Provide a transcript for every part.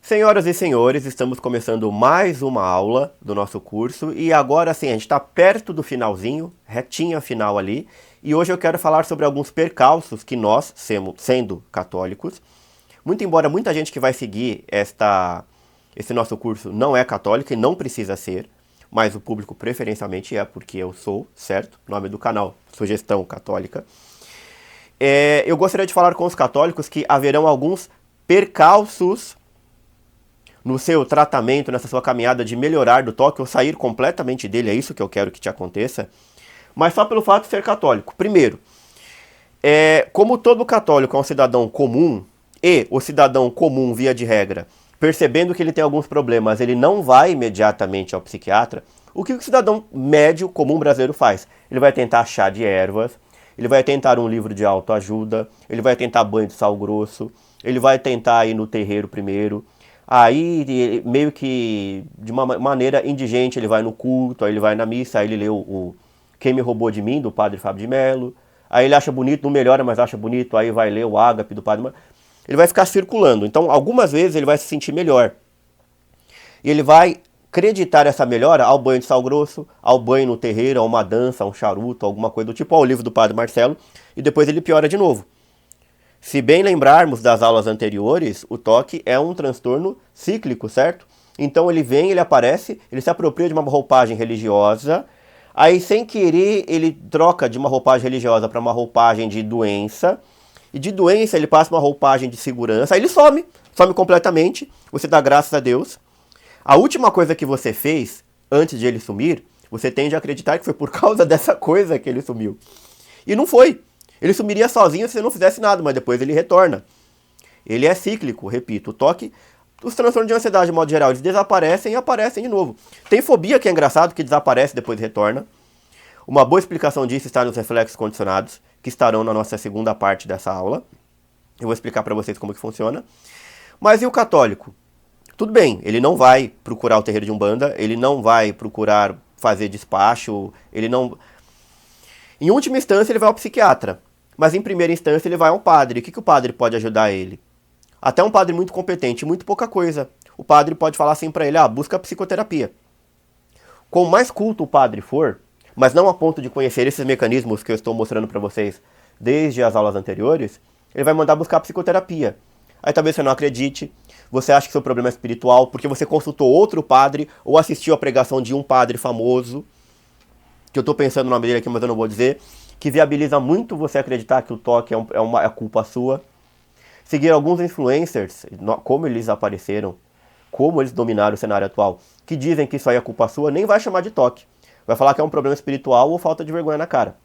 Senhoras e senhores, estamos começando mais uma aula do nosso curso e agora sim, a gente está perto do finalzinho, retinha final ali, e hoje eu quero falar sobre alguns percalços que nós, sendo católicos, muito embora muita gente que vai seguir esse nosso curso não é católica e não precisa ser, mas o público preferencialmente é porque eu sou, certo? Nome do canal, Sugestão Católica. Eu gostaria de falar com os católicos que haverão alguns percalços no seu tratamento, nessa sua caminhada de melhorar do toque ou sair completamente dele, é isso que eu quero que te aconteça, mas só pelo fato de ser católico. Primeiro, como todo católico é um cidadão comum, e o cidadão comum, via de regra, percebendo que ele tem alguns problemas, ele não vai imediatamente ao psiquiatra, o que o cidadão médio, comum brasileiro faz? Ele vai tentar chá de ervas, ele vai tentar um livro de autoajuda, ele vai tentar banho de sal grosso, ele vai tentar ir no terreiro primeiro. Aí, meio que de uma maneira indigente, ele vai no culto, aí ele vai na missa, aí ele lê o Quem Me Roubou de Mim, do padre Fábio de Mello. Aí ele acha bonito, não melhora, mas acha bonito, aí vai ler o Ágape do padre. Ele vai ficar circulando. Então, algumas vezes ele vai se sentir melhor. E ele vai acreditar essa melhora ao banho de sal grosso, ao banho no terreiro, a uma dança, a um charuto, alguma coisa do tipo, ao livro do padre Marcelo, e depois ele piora de novo. Se bem lembrarmos das aulas anteriores, o toque é um transtorno cíclico, certo? Então ele vem, ele aparece, ele se apropria de uma roupagem religiosa, aí sem querer ele troca de uma roupagem religiosa para uma roupagem de doença, e de doença ele passa uma roupagem de segurança, aí ele some completamente, você dá graças a Deus. A última coisa que você fez, antes de ele sumir, você tende a acreditar que foi por causa dessa coisa que ele sumiu. E não foi. Ele sumiria sozinho se você não fizesse nada, mas depois ele retorna. Ele é cíclico, repito. O toque, os transtornos de ansiedade, de modo geral, eles desaparecem e aparecem de novo. Tem fobia, que é engraçado, que desaparece e depois retorna. Uma boa explicação disso está nos reflexos condicionados, que estarão na nossa segunda parte dessa aula. Eu vou explicar para vocês como que funciona. Mas e o católico? Tudo bem, ele não vai procurar o terreiro de Umbanda, ele não vai procurar fazer despacho, ele não... Em última instância, ele vai ao psiquiatra. Mas em primeira instância ele vai ao padre. O que o padre pode ajudar ele? Até um padre muito competente, muito pouca coisa. O padre pode falar assim para ele, busca psicoterapia. Quanto mais culto o padre for, mas não a ponto de conhecer esses mecanismos que eu estou mostrando para vocês desde as aulas anteriores, ele vai mandar buscar psicoterapia. Aí talvez você não acredite, você acha que seu problema é espiritual porque você consultou outro padre ou assistiu a pregação de um padre famoso, que eu estou pensando no nome dele aqui, mas eu não vou dizer, que viabiliza muito você acreditar que o toque é culpa sua. Seguir alguns influencers, como eles apareceram, como eles dominaram o cenário atual, que dizem que isso aí é culpa sua, nem vai chamar de toque. Vai falar que é um problema espiritual ou falta de vergonha na cara.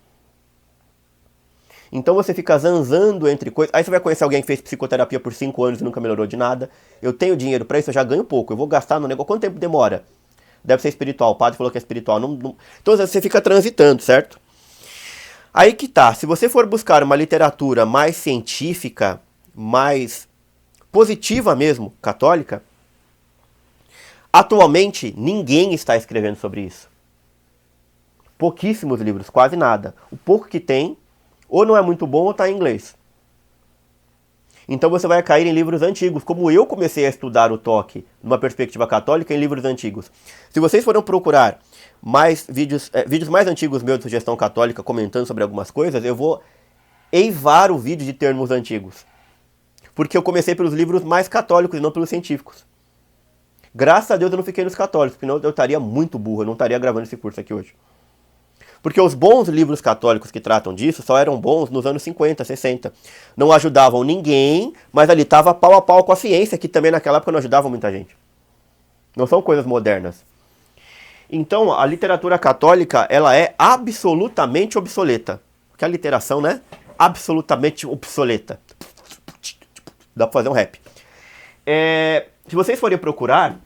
Então você fica zanzando entre coisas. Aí você vai conhecer alguém que fez psicoterapia por 5 anos e nunca melhorou de nada. Eu tenho dinheiro para isso, eu já ganho pouco. Eu vou gastar no negócio. Quanto tempo demora? Deve ser espiritual. O padre falou que é espiritual. Então você fica transitando, certo? Aí que tá, se você for buscar uma literatura mais científica, mais positiva mesmo, católica, atualmente ninguém está escrevendo sobre isso. Pouquíssimos livros, quase nada. O pouco que tem, ou não é muito bom ou está em inglês. Então você vai cair em livros antigos, como eu comecei a estudar o toque numa perspectiva católica em livros antigos. Se vocês forem procurar mais vídeos mais antigos meus de sugestão católica comentando sobre algumas coisas, eu vou eivar o vídeo de termos antigos. Porque eu comecei pelos livros mais católicos e não pelos científicos. Graças a Deus eu não fiquei nos católicos, senão eu estaria muito burro, eu não estaria gravando esse curso aqui hoje. Porque os bons livros católicos que tratam disso só eram bons nos anos 50, 60. Não ajudavam ninguém, mas ali estava pau a pau com a ciência, que também naquela época não ajudava muita gente. Não são coisas modernas. Então, a literatura católica, ela é absolutamente obsoleta. Porque a literação, né? Absolutamente obsoleta. Dá pra fazer um rap. Se vocês forem procurar,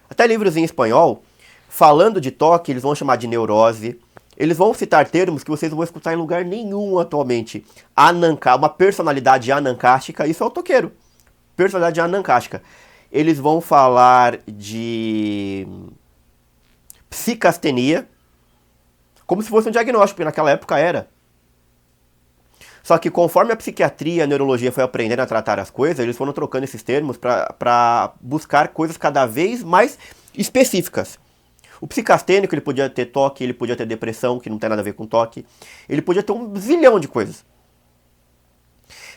até livros em espanhol, falando de toque, eles vão chamar de neurose. Eles vão citar termos que vocês não vão escutar em lugar nenhum atualmente. Uma personalidade anancástica, isso é o toqueiro. Personalidade anancástica. Eles vão falar de psicastenia, como se fosse um diagnóstico, porque naquela época era. Só que conforme a psiquiatria e a neurologia foi aprendendo a tratar as coisas, eles foram trocando esses termos para buscar coisas cada vez mais específicas. O psicastênico, ele podia ter toque, ele podia ter depressão, que não tem nada a ver com toque. Ele podia ter um zilhão de coisas.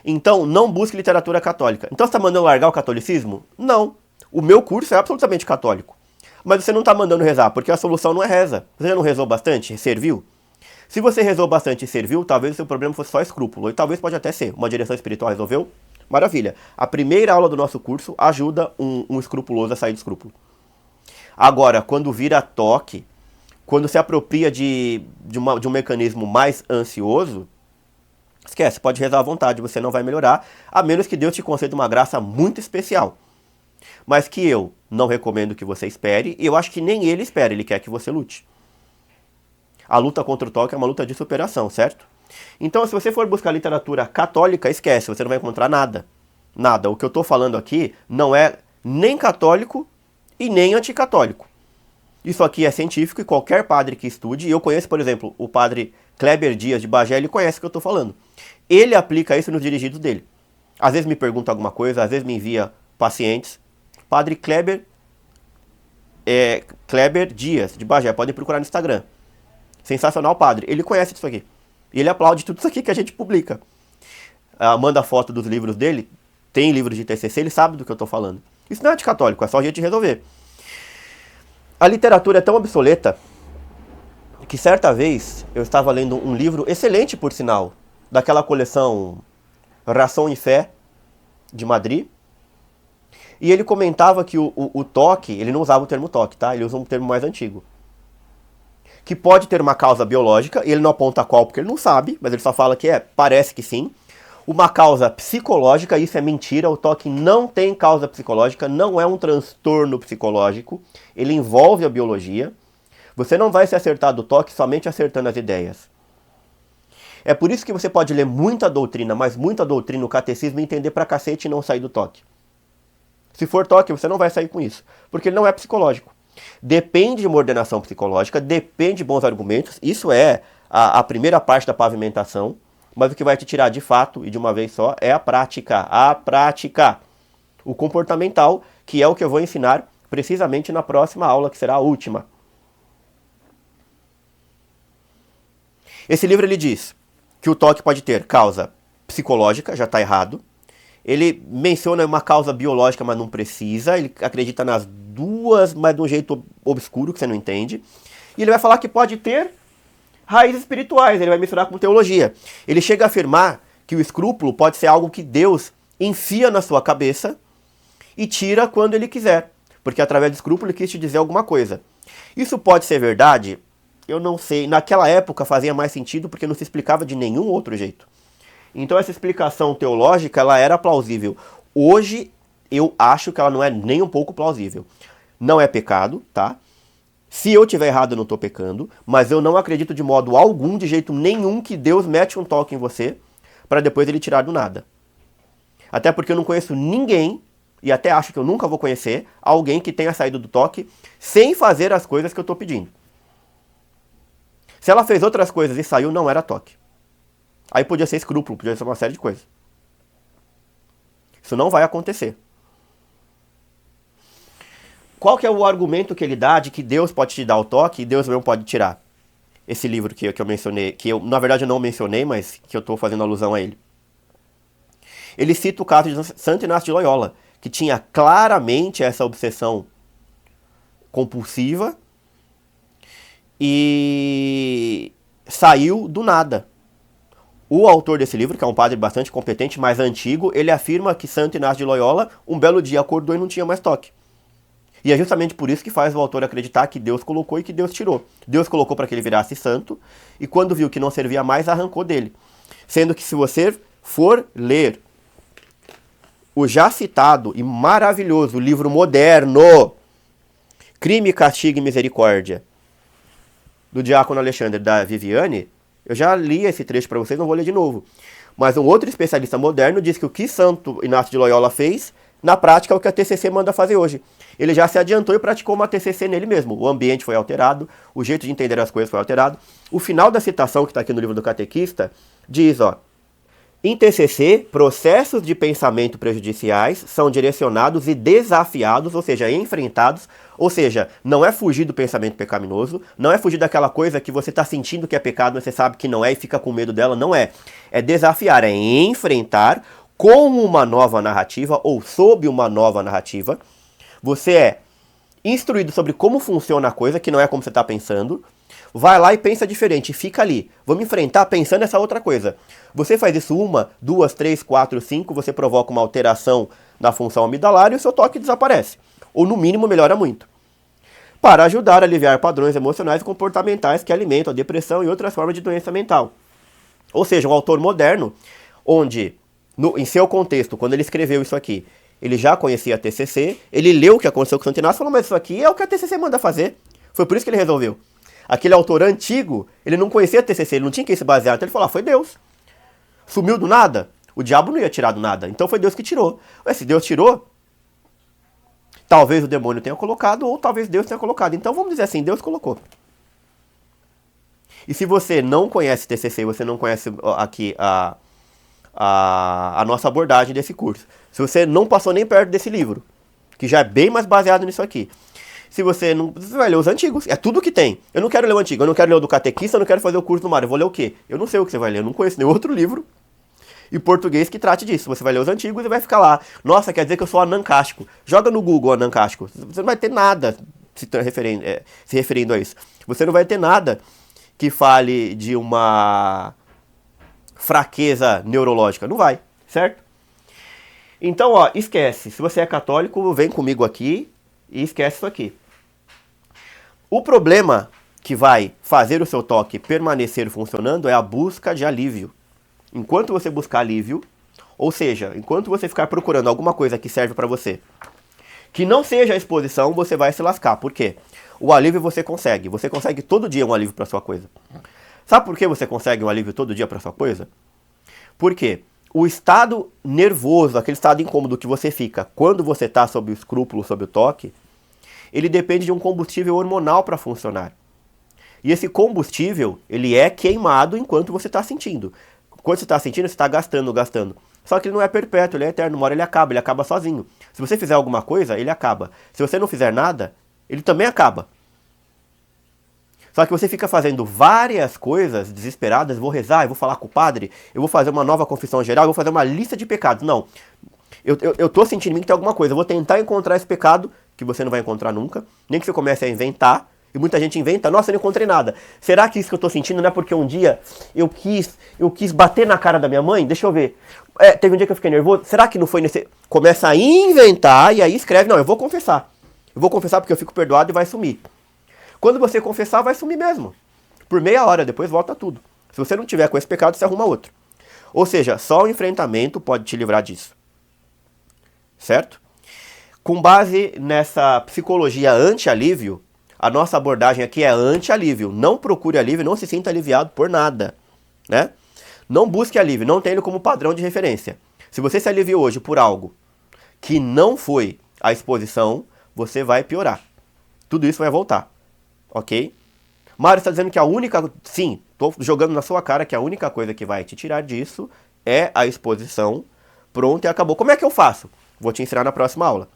Então, não busque literatura católica. Então, você está mandando largar o catolicismo? Não. O meu curso é absolutamente católico. Mas você não está mandando rezar, porque a solução não é reza. Você já não rezou bastante? Serviu? Se você rezou bastante e serviu, talvez o seu problema fosse só escrúpulo. E talvez pode até ser. Uma direção espiritual resolveu? Maravilha. A primeira aula do nosso curso ajuda um escrupuloso a sair do escrúpulo. Agora, quando vira toque, quando se apropria de um mecanismo mais ansioso, esquece, pode rezar à vontade, você não vai melhorar, a menos que Deus te conceda uma graça muito especial. Mas que eu não recomendo que você espere, e eu acho que nem ele espera, ele quer que você lute. A luta contra o toque é uma luta de superação, certo? Então, se você for buscar literatura católica, esquece, você não vai encontrar nada. Nada. O que eu estou falando aqui não é nem católico e nem anticatólico. Isso aqui é científico e qualquer padre que estude, e eu conheço, por exemplo, o padre Kleber Dias de Bagé, ele conhece o que eu estou falando. Ele aplica isso nos dirigidos dele. Às vezes me pergunta alguma coisa, às vezes me envia pacientes. Padre Kleber Dias de Bagé, podem procurar no Instagram. Sensacional padre, ele conhece isso aqui. E ele aplaude tudo isso aqui que a gente publica. Manda foto dos livros dele, tem livros de TCC, ele sabe do que eu estou falando. Isso não é anticatólico, é só a gente resolver. A literatura é tão obsoleta que certa vez eu estava lendo um livro excelente, por sinal, daquela coleção Ração e Fé de Madrid. E ele comentava que o toque, ele não usava o termo toque, tá? Ele usa um termo mais antigo. Que pode ter uma causa biológica, e ele não aponta qual porque ele não sabe, mas ele só fala que parece que sim. Uma causa psicológica, isso é mentira, o toque não tem causa psicológica, não é um transtorno psicológico, ele envolve a biologia. Você não vai se acertar do toque somente acertando as ideias. É por isso que você pode ler muita doutrina, mas muita doutrina no catecismo e entender pra cacete e não sair do toque. Se for toque, você não vai sair com isso, porque ele não é psicológico. Depende de uma ordenação psicológica, depende de bons argumentos, isso é a primeira parte da pavimentação. Mas o que vai te tirar de fato, e de uma vez só, é a prática. A prática. O comportamental, que é o que eu vou ensinar precisamente na próxima aula, que será a última. Esse livro ele diz que o toque pode ter causa psicológica, já está errado. Ele menciona uma causa biológica, mas não precisa. Ele acredita nas duas, mas de um jeito obscuro, que você não entende. E ele vai falar que pode ter raízes espirituais, ele vai misturar com teologia. Ele chega a afirmar que o escrúpulo pode ser algo que Deus enfia na sua cabeça e tira quando ele quiser. Porque através do escrúpulo ele quis te dizer alguma coisa. Isso pode ser verdade? Eu não sei. Naquela época fazia mais sentido porque não se explicava de nenhum outro jeito. Então essa explicação teológica ela era plausível. Hoje eu acho que ela não é nem um pouco plausível. Não é pecado, tá? Se eu tiver errado, eu não estou pecando, mas eu não acredito de modo algum, de jeito nenhum, que Deus mete um toque em você para depois ele tirar do nada. Até porque eu não conheço ninguém, e até acho que eu nunca vou conhecer, alguém que tenha saído do toque sem fazer as coisas que eu estou pedindo. Se ela fez outras coisas e saiu, não era toque. Aí podia ser escrúpulo, podia ser uma série de coisas. Isso não vai acontecer. Qual que é o argumento que ele dá de que Deus pode te dar o toque e Deus mesmo pode tirar? Esse livro que eu mencionei, que eu, na verdade eu não mencionei, mas que eu estou fazendo alusão a ele. Ele cita o caso de Santo Inácio de Loyola, que tinha claramente essa obsessão compulsiva e saiu do nada. O autor desse livro, que é um padre bastante competente, mais antigo, ele afirma que Santo Inácio de Loyola, um belo dia acordou e não tinha mais toque. E é justamente por isso que faz o autor acreditar que Deus colocou e que Deus tirou. Deus colocou para que ele virasse santo, e quando viu que não servia mais, arrancou dele. Sendo que se você for ler o já citado e maravilhoso livro moderno, Crime, Castigo e Misericórdia, do Diácono Alexandre da Viviane, eu já li esse trecho para vocês, não vou ler de novo. Mas um outro especialista moderno diz que o que Santo Inácio de Loyola fez, na prática, é o que a TCC manda fazer hoje. Ele já se adiantou e praticou uma TCC nele mesmo. O ambiente foi alterado, o jeito de entender as coisas foi alterado. O final da citação, que está aqui no livro do Catequista, diz, ó, Em TCC, processos de pensamento prejudiciais são direcionados e desafiados, ou seja, enfrentados, ou seja, não é fugir do pensamento pecaminoso, não é fugir daquela coisa que você está sentindo que é pecado, mas você sabe que não é e fica com medo dela, não é. É desafiar, é enfrentar com uma nova narrativa ou sob uma nova narrativa. Você é instruído sobre como funciona a coisa, que não é como você está pensando. Vai lá e pensa diferente, fica ali. Vamos enfrentar pensando essa outra coisa. Você faz isso 1, 2, 3, 4, 5, você provoca uma alteração na função amidalar e o seu toque desaparece. Ou no mínimo melhora muito. Para ajudar a aliviar padrões emocionais e comportamentais que alimentam a depressão e outras formas de doença mental. Ou seja, um autor moderno, onde, em seu contexto, quando ele escreveu isso aqui, ele já conhecia a TCC, ele leu o que aconteceu com o Santo Inácio e falou, mas isso aqui é o que a TCC manda fazer. Foi por isso que ele resolveu. Aquele autor antigo, ele não conhecia a TCC, ele não tinha que se basear, então ele falou, foi Deus. Sumiu do nada? O diabo não ia tirar do nada, então foi Deus que tirou. Ué, se Deus tirou, talvez o demônio tenha colocado, ou talvez Deus tenha colocado. Então vamos dizer assim, Deus colocou. E se você não conhece TCC, você não conhece aqui a nossa abordagem desse curso, se você não passou nem perto desse livro, que já é bem mais baseado nisso aqui, se você não... Você vai ler os antigos. É tudo que tem. Eu não quero ler o antigo. Eu não quero ler o do catequista. Eu não quero fazer o curso do Mário. Eu vou ler o quê? Eu não sei o que você vai ler. Eu não conheço nenhum outro livro em português que trate disso. Você vai ler os antigos e vai ficar lá. Nossa, quer dizer que eu sou anancástico. Joga no Google anancástico. Você não vai ter nada se referindo a isso. Você não vai ter nada que fale de uma fraqueza neurológica. Não vai. Certo? Então, ó, esquece. Se você é católico, vem comigo aqui e esquece isso aqui. O problema que vai fazer o seu toque permanecer funcionando é a busca de alívio. Enquanto você buscar alívio, ou seja, enquanto você ficar procurando alguma coisa que serve para você, que não seja a exposição, você vai se lascar. Por quê? O alívio você consegue. Você consegue todo dia um alívio para sua coisa. Sabe por que você consegue um alívio todo dia para sua coisa? Porque o estado nervoso, aquele estado incômodo que você fica quando você está sob o escrúpulo, sob o toque, ele depende de um combustível hormonal para funcionar. E esse combustível, ele é queimado enquanto você está sentindo. Quando você está sentindo, você está gastando. Só que ele não é perpétuo, ele é eterno. Uma hora ele acaba sozinho. Se você fizer alguma coisa, ele acaba. Se você não fizer nada, ele também acaba. Só que você fica fazendo várias coisas desesperadas, vou rezar, eu vou falar com o padre, eu vou fazer uma nova confissão geral, eu vou fazer uma lista de pecados. Não, eu tô sentindo em mim que tem alguma coisa, eu vou tentar encontrar esse pecado, que você não vai encontrar nunca, nem que você comece a inventar, e muita gente inventa, nossa, eu não encontrei nada. Será que isso que eu tô sentindo não é porque um dia eu quis bater na cara da minha mãe? Deixa eu ver. Teve um dia que eu fiquei nervoso, será que não foi nesse... Começa a inventar e aí escreve, não, eu vou confessar. Eu vou confessar porque eu fico perdoado e vai sumir. Quando você confessar, vai sumir mesmo. Por meia hora, depois volta tudo. Se você não tiver com esse pecado, você arruma outro. Ou seja, só o enfrentamento pode te livrar disso. Certo? Com base nessa psicologia anti-alívio, a nossa abordagem aqui é anti-alívio. Não procure alívio, não se sinta aliviado por nada. Né? Não busque alívio, não tenha ele como padrão de referência. Se você se aliviou hoje por algo que não foi a exposição, você vai piorar. Tudo isso vai voltar. Ok? Mário está dizendo que a única... Sim, estou jogando na sua cara que a única coisa que vai te tirar disso é a exposição. Pronto, e acabou. Como é que eu faço? Vou te ensinar na próxima aula.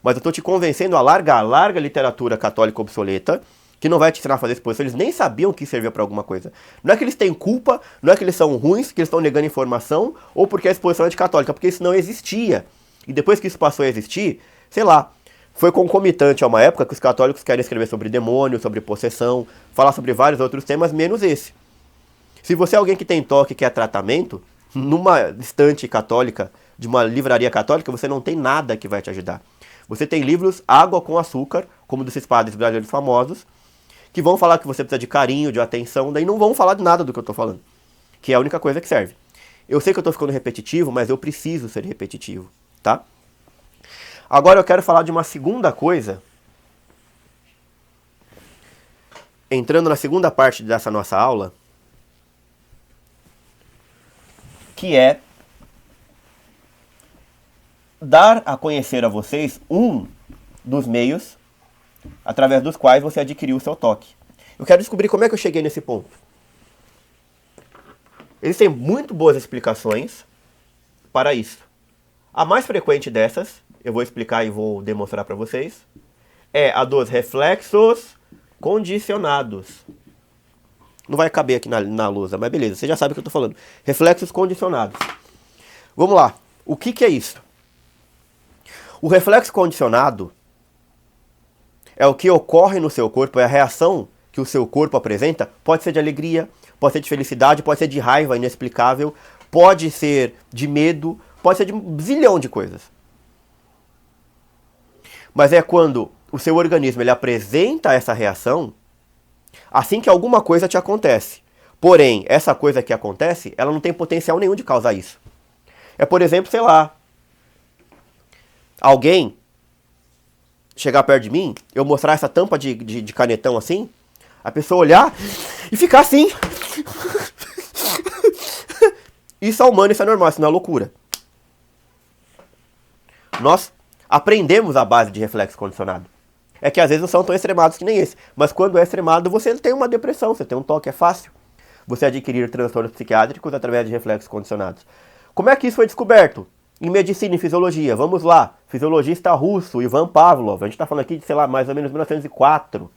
Mas eu estou te convencendo a larga literatura católica obsoleta, que não vai te ensinar a fazer exposição. Eles nem sabiam que servia para alguma coisa. Não é que eles têm culpa, não é que eles são ruins, que eles estão negando informação, ou porque a exposição é anticatólica, porque isso não existia. E depois que isso passou a existir, sei lá, foi concomitante a uma época que os católicos querem escrever sobre demônio, sobre possessão, falar sobre vários outros temas, menos esse. Se você é alguém que tem toque e quer tratamento, numa estante católica, de uma livraria católica, você não tem nada que vai te ajudar. Você tem livros água com açúcar, como desses padres brasileiros famosos, que vão falar que você precisa de carinho, de atenção, daí não vão falar de nada do que eu estou falando, que é a única coisa que serve. Eu sei que eu estou ficando repetitivo, mas eu preciso ser repetitivo, tá? Agora eu quero falar de uma segunda coisa, entrando na segunda parte dessa nossa aula, que é dar a conhecer a vocês um dos meios através dos quais você adquiriu o seu toque. Eu quero descobrir como é que eu cheguei nesse ponto. Existem muito boas explicações, para isso. A mais frequente dessas, eu vou explicar e vou demonstrar para vocês, é a dos reflexos condicionados. Não vai caber aqui na lousa, mas beleza, você já sabe o que eu estou falando. Reflexos condicionados. Vamos lá, o que é isso? O reflexo condicionado é o que ocorre no seu corpo, é a reação que o seu corpo apresenta. Pode ser de alegria, pode ser de felicidade, pode ser de raiva inexplicável, pode ser de medo, pode ser de um zilhão de coisas. Mas é quando o seu organismo ele apresenta essa reação assim que alguma coisa te acontece. Porém, essa coisa que acontece, ela não tem potencial nenhum de causar isso. É, por exemplo, sei lá, alguém chegar perto de mim, eu mostrar essa tampa de canetão assim, a pessoa olhar e ficar assim. Isso é humano, isso é normal, isso não é loucura. Nós aprendemos a base de reflexo condicionado. É que às vezes não são tão extremados que nem esse. Mas quando é extremado, você tem uma depressão, você tem um toque, é fácil você adquirir transtornos psiquiátricos através de reflexos condicionados. Como é que isso foi descoberto? Em medicina e fisiologia, vamos lá. Fisiologista russo, Ivan Pavlov, a gente está falando aqui de, sei lá, mais ou menos 1904.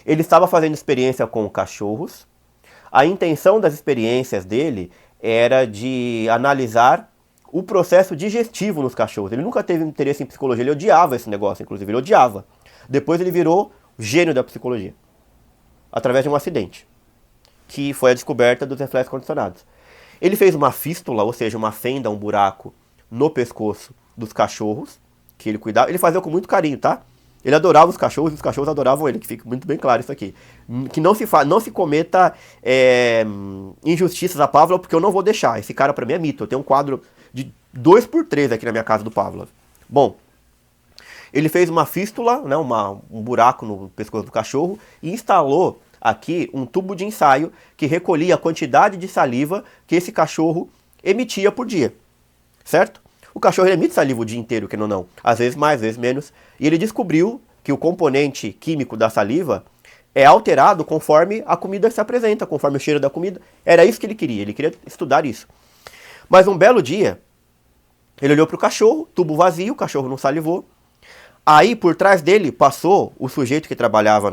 Ele estava fazendo experiência com cachorros. A intenção das experiências dele era de analisar o processo digestivo nos cachorros. Ele nunca teve interesse em psicologia, ele odiava esse negócio, inclusive, ele odiava. Depois ele virou gênio da psicologia, através de um acidente, que foi a descoberta dos reflexos condicionados. Ele fez uma fístula, ou seja, uma fenda, um buraco, no pescoço dos cachorros, que ele cuidava. Ele fazia com muito carinho, tá? Ele adorava os cachorros e os cachorros adoravam ele, que fica muito bem claro isso aqui. Que não se cometa injustiças a Pavlov, porque eu não vou deixar. Esse cara pra mim é mito. Eu tenho um quadro de 2x3 aqui na minha casa do Pavlov. Bom, ele fez uma fístula, né, um buraco no pescoço do cachorro e instalou aqui um tubo de ensaio que recolhia a quantidade de saliva que esse cachorro emitia por dia. Certo? O cachorro emite saliva o dia inteiro, que não. Às vezes mais, às vezes menos. E ele descobriu que o componente químico da saliva é alterado conforme a comida se apresenta, conforme o cheiro da comida. Era isso que ele queria estudar isso. Mas um belo dia, ele olhou para o cachorro, tubo vazio, o cachorro não salivou. Aí, por trás dele, passou o sujeito que trabalhava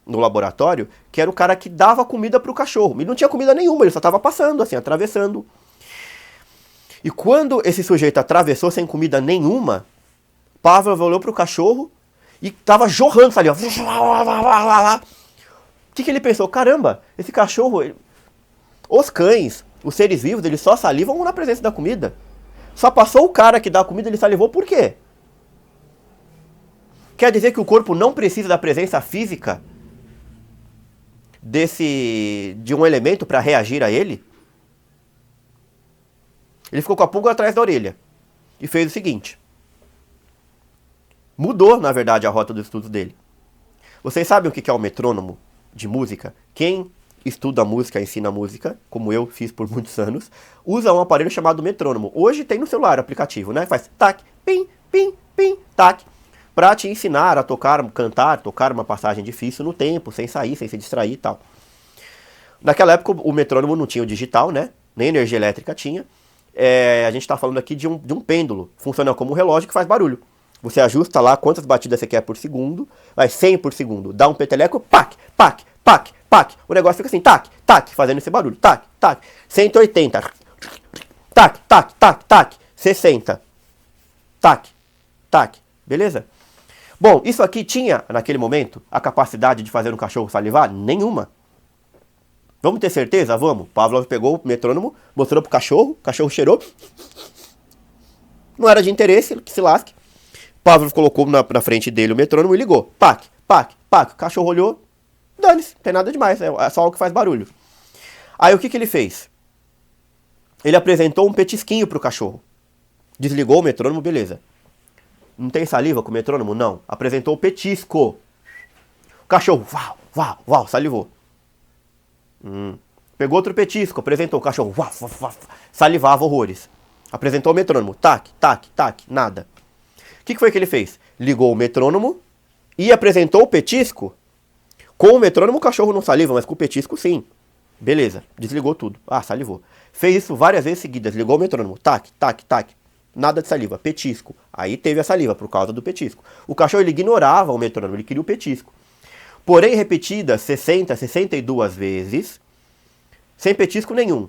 no laboratório, que era o cara que dava comida para o cachorro. E não tinha comida nenhuma, ele só estava passando, assim, atravessando. E quando esse sujeito atravessou sem comida nenhuma, Pavlov olhou para o cachorro e estava jorrando saliva. O que ele pensou? Caramba, esse cachorro, os cães, os seres vivos, eles só salivam na presença da comida. Só passou o cara que dá a comida, ele salivou por quê? Quer dizer que o corpo não precisa da presença física de um elemento para reagir a ele? Ele ficou com a pulga atrás da orelha e fez o seguinte. Mudou, na verdade, a rota do estudo dele. Vocês sabem o que é o metrônomo de música? Quem estuda música, ensina música, como eu fiz por muitos anos, usa um aparelho chamado metrônomo. Hoje tem no celular aplicativo, né? Faz tac, pim, pim, pim, tac. Pra te ensinar a cantar, tocar uma passagem difícil no tempo, sem sair, sem se distrair e tal. Naquela época o metrônomo não tinha o digital, né? Nem energia elétrica tinha. A gente está falando aqui de um pêndulo. Funciona como um relógio que faz barulho. Você ajusta lá quantas batidas você quer por segundo. Vai 100 por segundo. Dá um peteleco, pac, pac, pac, pac. O negócio fica assim, tac, tac, fazendo esse barulho. Tac, tac. 180. Tac, tac, tac, tac. 60. Tac, tac. Beleza? Bom, isso aqui tinha, naquele momento, a capacidade de fazer um cachorro salivar? Nenhuma. Vamos ter certeza? Vamos. Pavlov pegou o metrônomo, mostrou pro cachorro, o cachorro cheirou. Não era de interesse, que se lasque. Pavlov colocou na frente dele o metrônomo e ligou. Pac, pac, pac. O cachorro olhou. Dane-se, não tem nada demais, é só algo que faz barulho. Aí o que ele fez? Ele apresentou um petisquinho pro cachorro. Desligou o metrônomo, beleza. Não tem saliva com o metrônomo? Não. Apresentou o petisco. O cachorro, salivou. Pegou outro petisco, apresentou o cachorro, salivava horrores. Apresentou o metrônomo, tac, tac, tac, nada. O que foi que ele fez? Ligou o metrônomo e apresentou o petisco. Com o metrônomo o cachorro não saliva, mas com o petisco sim. Beleza, desligou tudo. Ah, salivou. Fez isso várias vezes seguidas, ligou o metrônomo. Tac, tac, tac. Nada de saliva, petisco. Aí teve a saliva por causa do petisco. O cachorro ele ignorava o metrônomo, ele queria o petisco. Porém, repetida 60, 62 vezes, sem petisco nenhum.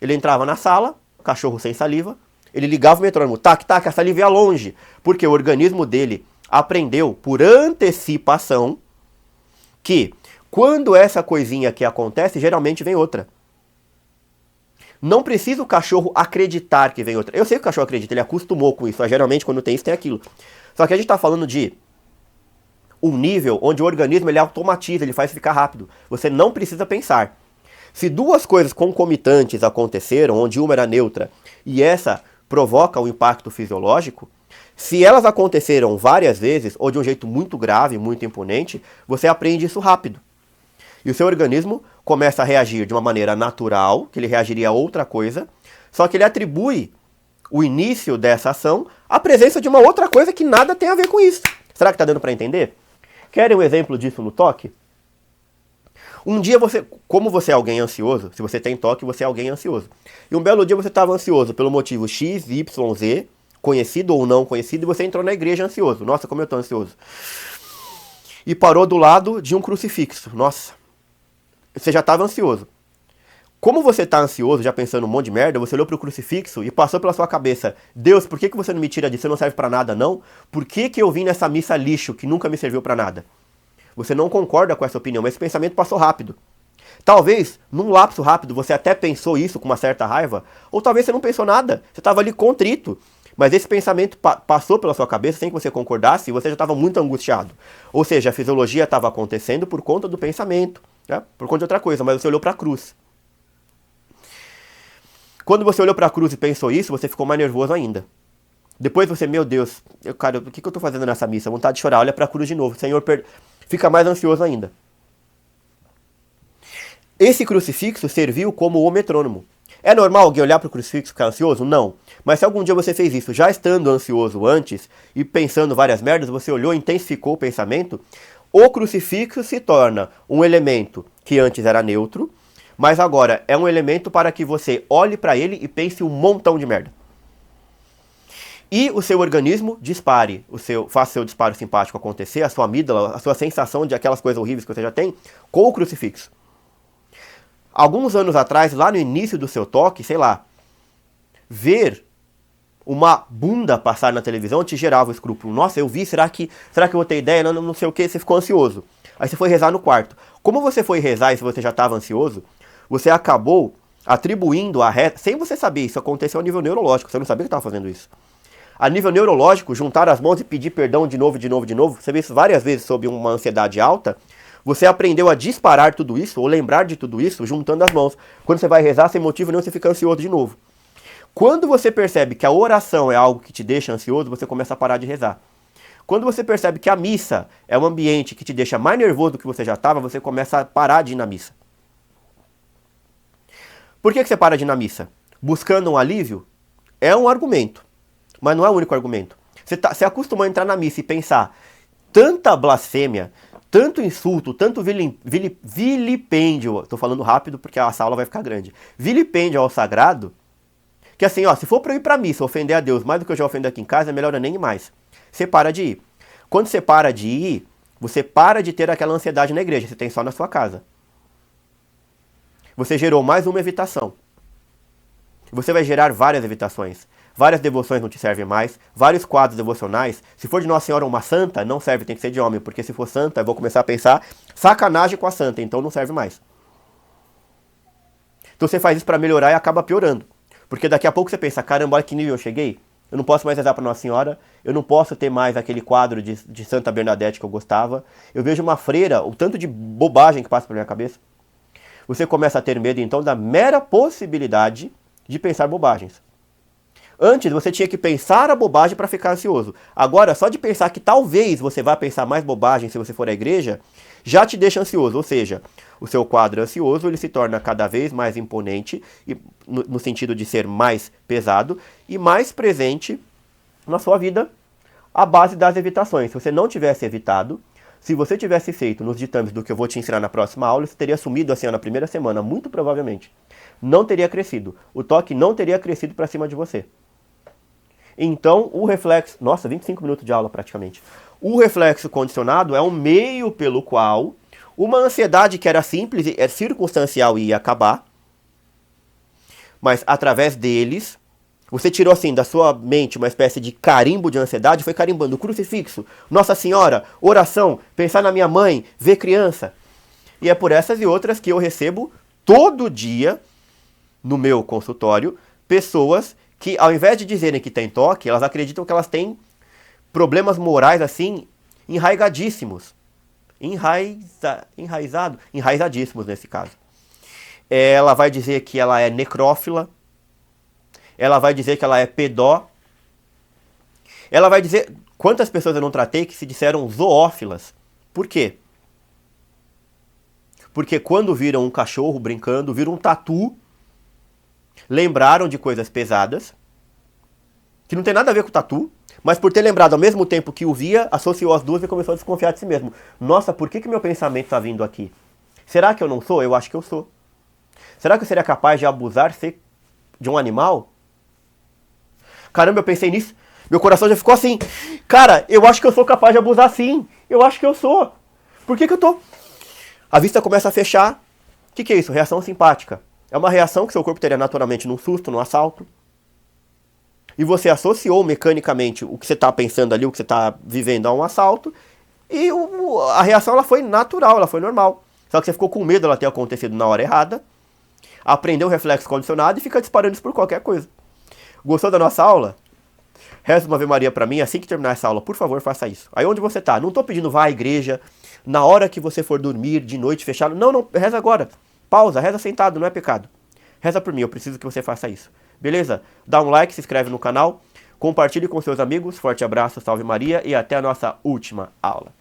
Ele entrava na sala, cachorro sem saliva, ele ligava o metrônomo, tac, tac, a saliva ia longe. Porque o organismo dele aprendeu por antecipação que quando essa coisinha aqui acontece, geralmente vem outra. Não precisa o cachorro acreditar que vem outra. Eu sei que o cachorro acredita, ele acostumou com isso. Mas geralmente quando tem isso, tem aquilo. Só que a gente está falando de um nível onde o organismo ele automatiza, ele faz ficar rápido. Você não precisa pensar. Se duas coisas concomitantes aconteceram, onde uma era neutra e essa provoca um impacto fisiológico, se elas aconteceram várias vezes ou de um jeito muito grave, muito imponente, você aprende isso rápido. E o seu organismo começa a reagir de uma maneira natural, que ele reagiria a outra coisa, só que ele atribui o início dessa ação à presença de uma outra coisa que nada tem a ver com isso. Será que está dando para entender? Querem um exemplo disso no toque? Um dia como você é alguém ansioso, se você tem toque, você é alguém ansioso. E um belo dia você estava ansioso pelo motivo X, Y, Z, conhecido ou não conhecido, e você entrou na igreja ansioso. Nossa, como eu estou ansioso. E parou do lado de um crucifixo. Nossa, você já estava ansioso. Como você está ansioso, já pensando um monte de merda, você olhou para o crucifixo e passou pela sua cabeça: Deus, por que você não me tira disso? Você não serve para nada, não? Por que eu vim nessa missa lixo que nunca me serviu para nada? Você não concorda com essa opinião, mas esse pensamento passou rápido. Talvez, num lapso rápido, você até pensou isso com uma certa raiva, ou talvez você não pensou nada, você estava ali contrito. Mas esse pensamento passou pela sua cabeça sem que você concordasse e você já estava muito angustiado. Ou seja, a fisiologia estava acontecendo por conta do pensamento, né? Por conta de outra coisa, mas você olhou para a cruz. Quando você olhou para a cruz e pensou isso, você ficou mais nervoso ainda. Depois você, meu Deus, cara, o que eu estou fazendo nessa missa? Vontade de chorar, olha para a cruz de novo. Senhor, fica mais ansioso ainda. Esse crucifixo serviu como o metrônomo. É normal alguém olhar para o crucifixo e ficar ansioso? Não. Mas se algum dia você fez isso, já estando ansioso antes e pensando várias merdas, você olhou e intensificou o pensamento, o crucifixo se torna um elemento que antes era neutro, mas agora é um elemento para que você olhe para ele e pense um montão de merda. E o seu organismo dispare, faça o seu disparo simpático acontecer, a sua amígdala, a sua sensação de aquelas coisas horríveis que você já tem, com o crucifixo. Alguns anos atrás, lá no início do seu toque, sei lá, ver uma bunda passar na televisão te gerava o escrúpulo. Nossa, eu vi, será que eu vou ter ideia? Não sei o que, você ficou ansioso. Aí você foi rezar no quarto. Como você foi rezar e se você já estava ansioso, você acabou atribuindo a reza, sem você saber, isso aconteceu a nível neurológico, você não sabia que estava fazendo isso. A nível neurológico, juntar as mãos e pedir perdão de novo, você vê isso várias vezes sob uma ansiedade alta, você aprendeu a disparar tudo isso, ou lembrar de tudo isso, juntando as mãos. Quando você vai rezar, sem motivo nenhum, você fica ansioso de novo. Quando você percebe que a oração é algo que te deixa ansioso, você começa a parar de rezar. Quando você percebe que a missa é um ambiente que te deixa mais nervoso do que você já estava, você começa a parar de ir na missa. Por que você para de ir na missa? Buscando um alívio? É um argumento, mas não é o único argumento. Você acostumou a entrar na missa e pensar tanta blasfêmia, tanto insulto, tanto vilipêndio, tô falando rápido porque a sala vai ficar grande, vilipêndio ao sagrado, que assim, ó, se for pra eu ir pra missa, ofender a Deus mais do que eu já ofendo aqui em casa, é melhor eu nem ir mais. Você para de ir. Quando você para de ir, você para de ter aquela ansiedade na igreja, você tem só na sua casa. Você gerou mais uma evitação. Você vai gerar várias evitações. Várias devoções não te servem mais. Vários quadros devocionais. Se for de Nossa Senhora uma santa, não serve, tem que ser de homem. Porque se for santa, eu vou começar a pensar sacanagem com a santa, então não serve mais. Então você faz isso para melhorar e acaba piorando. Porque daqui a pouco você pensa, caramba, olha que nível eu cheguei. Eu não posso mais rezar para Nossa Senhora. Eu não posso ter mais aquele quadro de Santa Bernadette que eu gostava. Eu vejo uma freira, o tanto de bobagem que passa pela minha cabeça. Você começa a ter medo, então, da mera possibilidade de pensar bobagens. Antes, você tinha que pensar a bobagem para ficar ansioso. Agora, só de pensar que talvez você vá pensar mais bobagem se você for à igreja, já te deixa ansioso. Ou seja, o seu quadro ansioso ele se torna cada vez mais imponente, no sentido de ser mais pesado, e mais presente na sua vida à base das evitações. Se você não tivesse evitado, Se você tivesse feito nos ditames do que eu vou te ensinar na próxima aula, você teria sumido assim ó, na primeira semana, muito provavelmente. Não teria crescido. O toque não teria crescido para cima de você. Então, o reflexo... Nossa, 25 minutos de aula praticamente. O reflexo condicionado é um meio pelo qual uma ansiedade que era simples, é circunstancial e ia acabar, mas através deles, você tirou assim da sua mente uma espécie de carimbo de ansiedade, foi carimbando crucifixo, Nossa Senhora, oração, pensar na minha mãe, ver criança. E é por essas e outras que eu recebo todo dia no meu consultório pessoas que, ao invés de dizerem que tem toque, elas acreditam que elas têm problemas morais assim enraigadíssimos. Enraizadíssimos nesse caso. Ela vai dizer que ela é necrófila, ela vai dizer que ela é pedó, ela vai dizer... Quantas pessoas eu não tratei que se disseram zoófilas? Por quê? Porque quando viram um cachorro brincando, viram um tatu, lembraram de coisas pesadas, que não tem nada a ver com o tatu, mas por ter lembrado ao mesmo tempo que o via, associou as duas e começou a desconfiar de si mesmo. Nossa, por que meu pensamento está vindo aqui? Será que eu não sou? Eu acho que eu sou. Será que eu seria capaz de abusar de um animal? Caramba, eu pensei nisso. Meu coração já ficou assim. Cara, eu acho que eu sou capaz de abusar sim. Eu acho que eu sou. Por que eu tô? A vista começa a fechar. O que é isso? Reação simpática. É uma reação que seu corpo teria naturalmente num susto, num assalto. E você associou mecanicamente o que você está pensando ali, o que você está vivendo a um assalto. E a reação ela foi natural, ela foi normal. Só que você ficou com medo dela ter acontecido na hora errada. Aprendeu o reflexo condicionado e fica disparando isso por qualquer coisa. Gostou da nossa aula? Reza uma Ave Maria pra mim, assim que terminar essa aula, por favor, faça isso. Aí onde você tá? Não tô pedindo vá à igreja, na hora que você for dormir, de noite, fechado. Não, reza agora. Pausa, reza sentado, não é pecado. Reza por mim, eu preciso que você faça isso. Beleza? Dá um like, se inscreve no canal, compartilhe com seus amigos. Forte abraço, salve Maria e até a nossa última aula.